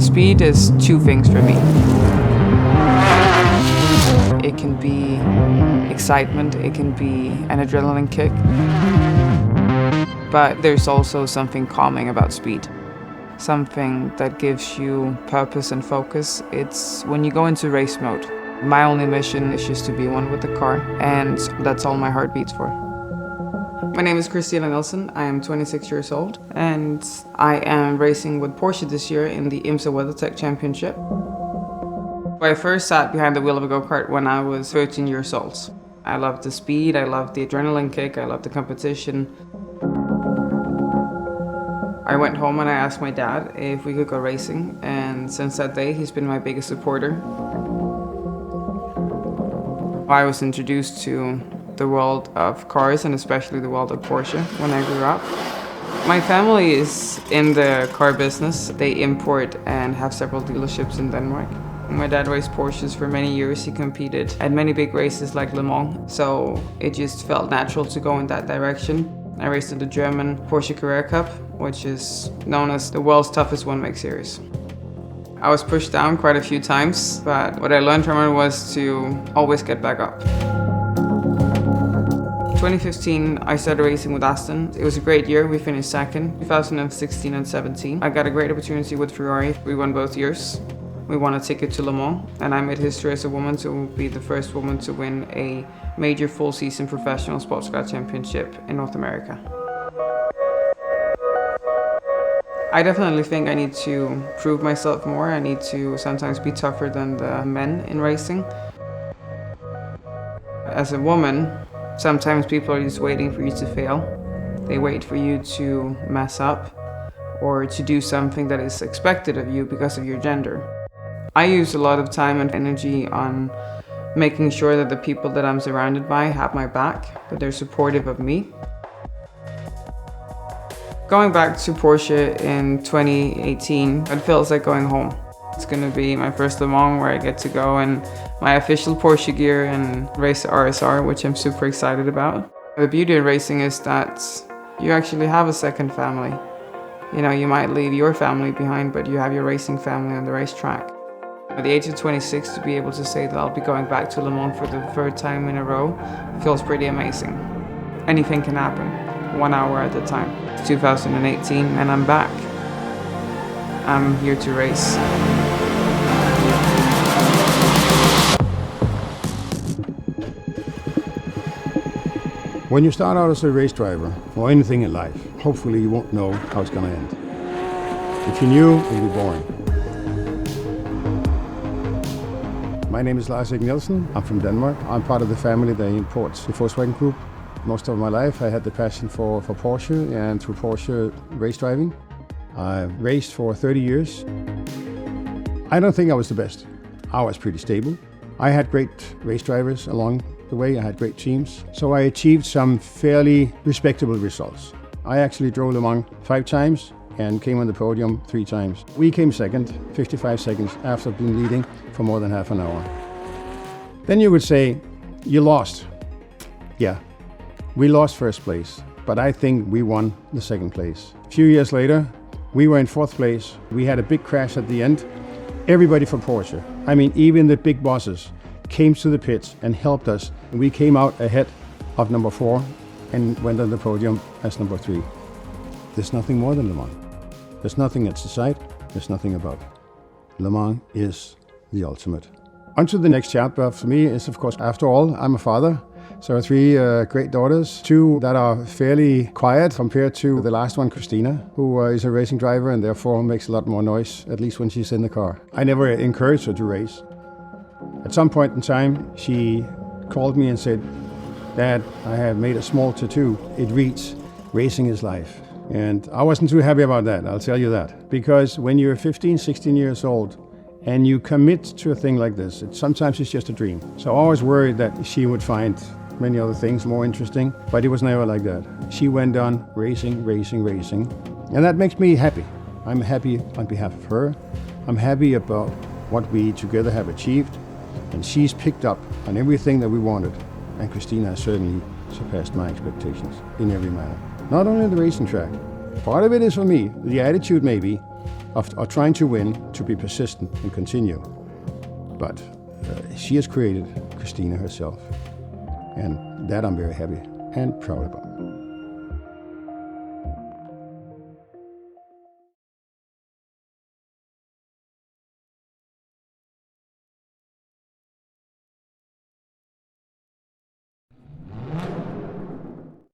Speed is two things for me. It can be excitement, it can be an adrenaline kick, but there's also something calming about speed. Something that gives you purpose and focus. It's when you go into race mode. My only mission is just to be one with the car, and that's all my heart beats for. My name is Christina Nielsen. I am 26 years old, and I am racing with Porsche this year in the WeatherTech Championship. I first sat behind the wheel of a go-kart when I was 13 years old. I loved the speed, I loved the adrenaline kick, I loved the competition. I went home and I asked my dad if we could go racing, and since that day he's been my biggest supporter. I was introduced to the world of cars and especially the world of Porsche when I grew up. My family is in the car business. They import and have several dealerships in Denmark. My dad raced Porsches for many years. He competed at many big races like Le Mans, so it just felt natural to go in that direction. I raced in the German Porsche Carrera Cup, which is known as the world's toughest one-make series. I was pushed down quite a few times, but what I learned from it was to always get back up. 2015, I started racing with Aston. It was a great year. We finished second. 2016 and 17, I got a great opportunity with Ferrari. We won both years. We won a ticket to Le Mans, and I made history as a woman to be the first woman to win a major full-season professional sports car championship in North America. I definitely think I need to prove myself more. I need to sometimes be tougher than the men in racing. As a woman, sometimes people are just waiting for you to fail. They wait for you to mess up or to do something that is expected of you because of your gender. I use a lot of time and energy on making sure that the people that I'm surrounded by have my back, that they're supportive of me. Going back to Porsche in 2018, it feels like going home. It's going to be my first Le Mans where I get to go in my official Porsche gear and race the RSR, which I'm super excited about. The beauty of racing is that you actually have a second family. You know, you might leave your family behind, but you have your racing family on the racetrack. At the age of 26, to be able to say that I'll be going back to Le Mans for the third time in a row feels pretty amazing. Anything can happen, 1 hour at a time. It's 2018 and I'm back. I'm here to race. When you start out as a race driver, or anything in life, hopefully you won't know how it's going to end. If you knew, it would be boring. My name is Lars-Erik Nielsen. I'm from Denmark. I'm part of the family that imports the Volkswagen Group. Most of my life I had the passion for Porsche and through Porsche race driving. I raced for 30 years. I don't think I was the best. I was pretty stable. I had great race drivers along the way. I had great teams. So I achieved some fairly respectable results. I actually drove Le Mans 5 times and came on the podium 3 times. We came second, 55 seconds after being leading for more than half an hour. Then you would say, you lost. Yeah, we lost first place, but I think we won the second place. A few years later, we were in 4th place. We had a big crash at the end. Everybody from Porsche, I mean even the big bosses, came to the pits and helped us. We came out ahead of number 4 and went on the podium as number 3. There's nothing more than Le Mans. There's nothing at the side, there's nothing above. Le Mans is the ultimate. On to the next chapter for me is, of course, after all, I'm a father. So 3 great daughters, 2 that are fairly quiet compared to the last one, Christina, who is a racing driver and therefore makes a lot more noise, at least when she's in the car. I never encouraged her to race. At some point in time, she called me and said, "Dad, I have made a small tattoo. It reads, 'Racing is life.'" And I wasn't too happy about that, I'll tell you that. Because when you're 15, 16 years old and you commit to a thing like this, sometimes it's just a dream. So I was worried that she would find many other things more interesting, but it was never like that. She went on racing, racing, racing. And that makes me happy. I'm happy on behalf of her. I'm happy about what we together have achieved. And she's picked up on everything that we wanted. And Christina has certainly surpassed my expectations in every manner. Not only the racing track. Part of it is for me, the attitude maybe, of trying to win, to be persistent and continue. But she has created Christina herself, and that I'm very happy and proud about.